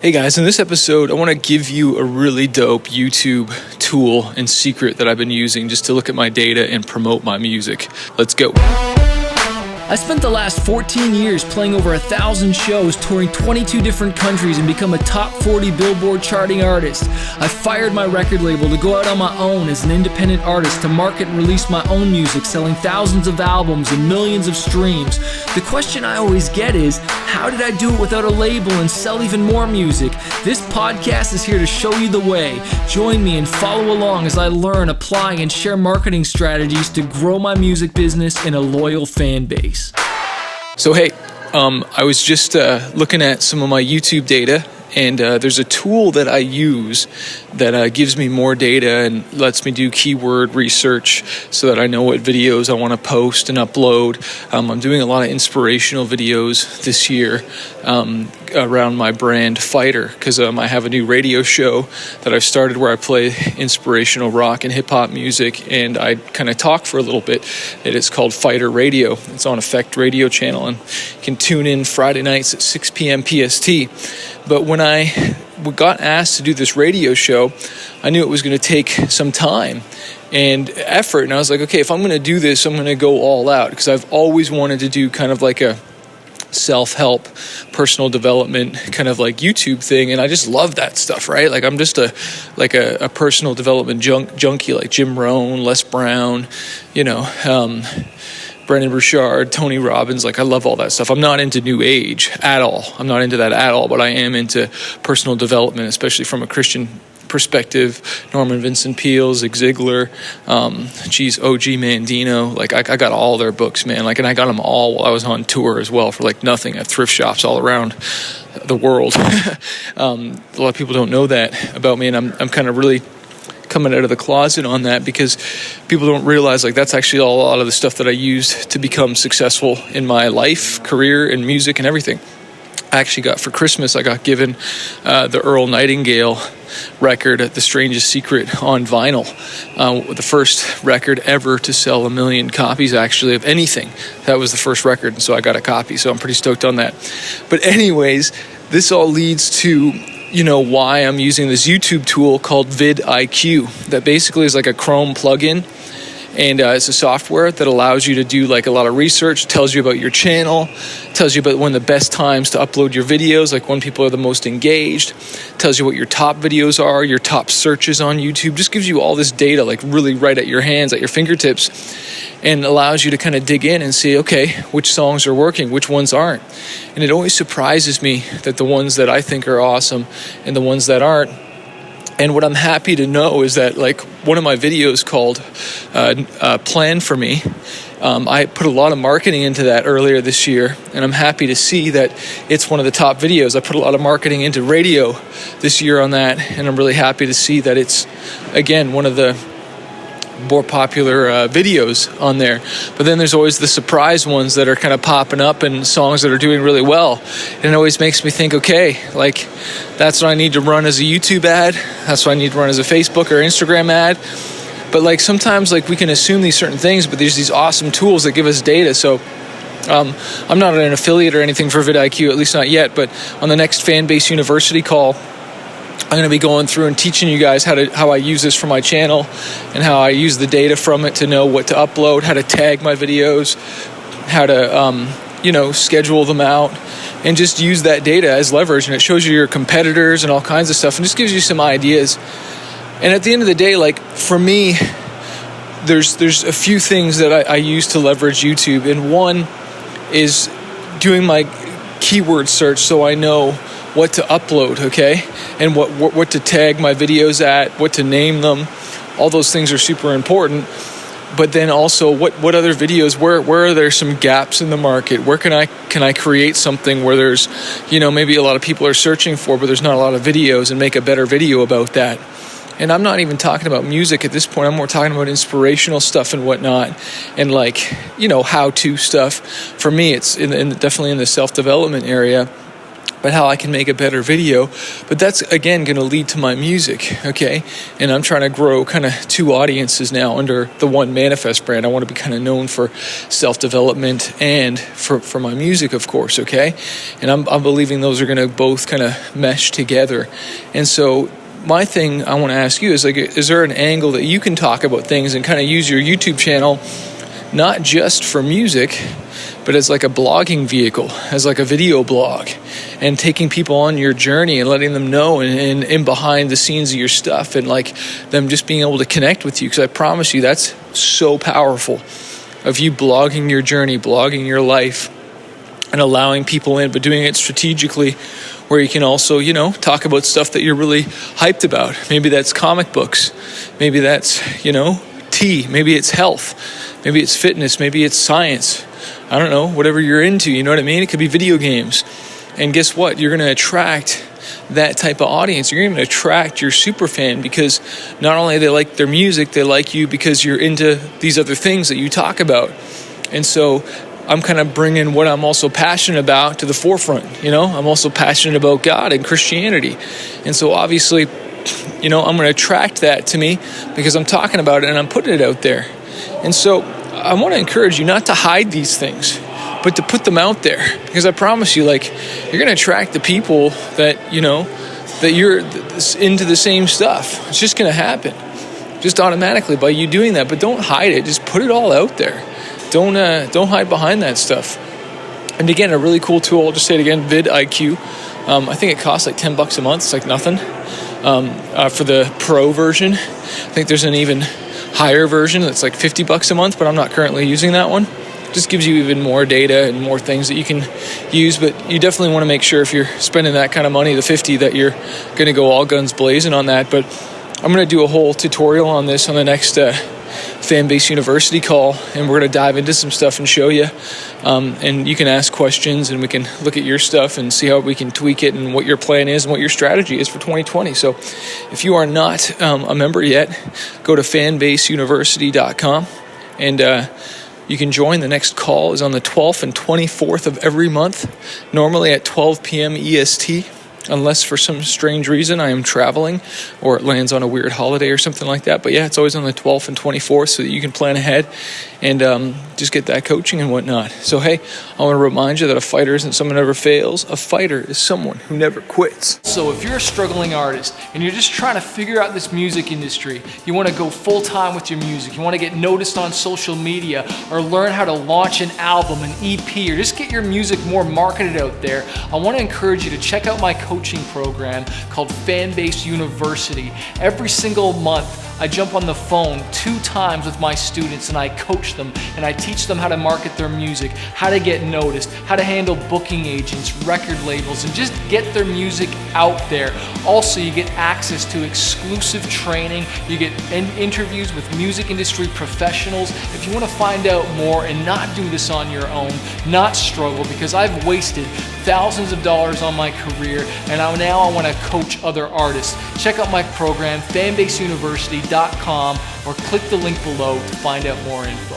Hey guys, in this episode, I want to give you a really dope YouTube tool and secret that I've been using just to look at my data and promote my music. Let's go. I spent the last 14 years playing over 1,000 shows, touring 22 different countries, and become a top 40 Billboard charting artist. I fired my record label to go out on my own as an independent artist to market and release my own music, selling thousands of albums and millions of streams. The question I always get is, how did I do it without a label and sell even more music? This podcast is here to show you the way. Join me and follow along as I learn, apply, and share marketing strategies to grow my music business and a loyal fan base. So hey, I was just looking at some of my YouTube data, and there's a tool that I use that gives me more data and lets me do keyword research so that I know what videos I want to post and upload. I'm doing a lot of inspirational videos this year around my brand Fighter, because I have a new radio show that I've started where I play inspirational rock and hip-hop music, and I kind of talk for a little bit. It's called Fighter Radio. It's on Effect Radio channel, and you can tune in Friday nights at 6 p.m. PST. But when I got asked to do this radio show, I knew it was going to take some time and effort, and I was like, okay, if I'm going to do this, I'm going to go all out, because I've always wanted to do kind of like a self-help, personal development kind of like YouTube thing, and I just love that stuff, right? Like I'm just a personal development junkie, like Jim Rohn, Les Brown, Brendan Burchard, Tony Robbins. Like I love all that stuff. I'm not into New Age at all. I'm not into that at all, but I am into personal development, especially from a Christian perspective. Norman Vincent Peale, Zig Ziglar, OG Mandino. Like I got all their books, man. Like, and I got them all while I was on tour as well for like nothing at thrift shops all around the world. A lot of people don't know that about me, and I'm kind of really coming out of the closet on that, because people don't realize like that's actually a lot of the stuff that I used to become successful in my life, career, and music and everything. I actually got for Christmas, I got given the Earl Nightingale record, The Strangest Secret, on vinyl. The first record ever to sell 1 million copies, actually, of anything. That was the first record, and so I got a copy, so I'm pretty stoked on that. But anyways, this all leads to why I'm using this YouTube tool called vidIQ that basically is like a Chrome plugin, and it's a software that allows you to do like a lot of research, tells you about your channel, tells you about when the best times to upload your videos, like when people are the most engaged, tells you what your top videos are, your top searches on YouTube, just gives you all this data like really right at your hands, at your fingertips, and allows you to kind of dig in and see, okay, which songs are working, which ones aren't. And it always surprises me that the ones that I think are awesome and the ones that aren't. And what I'm happy to know is that like one of my videos called Plan For Me, I put a lot of marketing into that earlier this year, and I'm happy to see that it's one of the top videos. I put a lot of marketing into radio this year on that, and I'm really happy to see that it's, again, one of the more popular videos on there. But then there's always the surprise ones that are kind of popping up and songs that are doing really well, and it always makes me think, okay, like that's what I need to run as a YouTube ad, that's what I need to run as a Facebook or Instagram ad. But like sometimes like we can assume these certain things, but there's these awesome tools that give us data. So I'm not an affiliate or anything for vidIQ, at least not yet, but on the next Fanbase University call, I'm going to be going through and teaching you guys how I use this for my channel and how I use the data from it to know what to upload, how to tag my videos, how to, schedule them out, and just use that data as leverage. And it shows you your competitors and all kinds of stuff, and just gives you some ideas. And at the end of the day, like for me, there's a few things that I use to leverage YouTube. And one is doing my keyword search so I know what to upload, okay? And what to tag my videos at, what to name them. All those things are super important. But then also what other videos, where are there some gaps in the market? Where can I create something where there's, maybe a lot of people are searching for, but there's not a lot of videos, and make a better video about that. And I'm not even talking about music at this point. I'm more talking about inspirational stuff and whatnot, and like, how-to stuff. For me, it's definitely in the self-development area. but how I can make a better video. But that's, again, going to lead to my music, okay? And I'm trying to grow kind of two audiences now under the one Manifest brand. I want to be kind of known for self-development and for my music, of course, okay? And I'm believing those are going to both kind of mesh together. And so my thing I want to ask you is, like, is there an angle that you can talk about things and kind of use your YouTube channel not just for music, but as like a blogging vehicle, as like a video blog, and taking people on your journey and letting them know and behind the scenes of your stuff, and like them just being able to connect with you? Because I promise you, that's so powerful, of you blogging your journey, blogging your life, and allowing people in, but doing it strategically, where you can also, talk about stuff that you're really hyped about. Maybe that's comic books. Maybe that's, tea. Maybe it's health. Maybe it's fitness. Maybe it's science. I don't know, whatever you're into, you know what I mean? It could be video games. And guess what? You're going to attract that type of audience. You're going to attract your super fan, because not only they like their music, they like you because you're into these other things that you talk about. And so I'm kind of bringing what I'm also passionate about to the forefront. I'm also passionate about God and Christianity. And so obviously, I'm going to attract that to me because I'm talking about it and I'm putting it out there. And so I want to encourage you not to hide these things, but to put them out there, because I promise you, like, you're going to attract the people that, that you're into the same stuff. It's just going to happen just automatically by you doing that. But don't hide it. Just put it all out there. Don't hide behind that stuff. And again, a really cool tool, I'll just say it again, vidIQ. I think it costs like $10 a month. It's like nothing. For the pro version, I think there's an even higher version that's like $50 a month, but I'm not currently using that one. Just gives you even more data and more things that you can use. But you definitely want to make sure, if you're spending that kind of money, the $50, that you're going to go all guns blazing on that. But I'm going to do a whole tutorial on this on the next Fanbase University call, and we're going to dive into some stuff and show you, and you can ask questions and we can look at your stuff and see how we can tweak it and what your plan is and what your strategy is for 2020. So if you are not a member yet, go to fanbaseuniversity.com and you can join. The next call is on the 12th and 24th of every month, normally at 12 p.m. EST. Unless for some strange reason I am traveling or it lands on a weird holiday or something like that. But yeah, it's always on the 12th and 24th, so that you can plan ahead and just get that coaching and whatnot. So hey, I want to remind you that a fighter isn't someone who never fails. A fighter is someone who never quits. So if you're a struggling artist and you're just trying to figure out this music industry, you want to go full time with your music, you want to get noticed on social media, or learn how to launch an album, an EP, or just get your music more marketed out there, I want to encourage you to check out my coaching program called Fanbase University. Every single month, I jump on the phone 2 times with my students and I coach them and I teach them how to market their music, how to get noticed, how to handle booking agents, record labels, and just get their music out there. Also, you get access to exclusive training, you get interviews with music industry professionals. If you want to find out more and not do this on your own, not struggle, because I've wasted thousands of dollars on my career and now I want to coach other artists, check out my program, fanbaseuniversity.com, or click the link below to find out more info.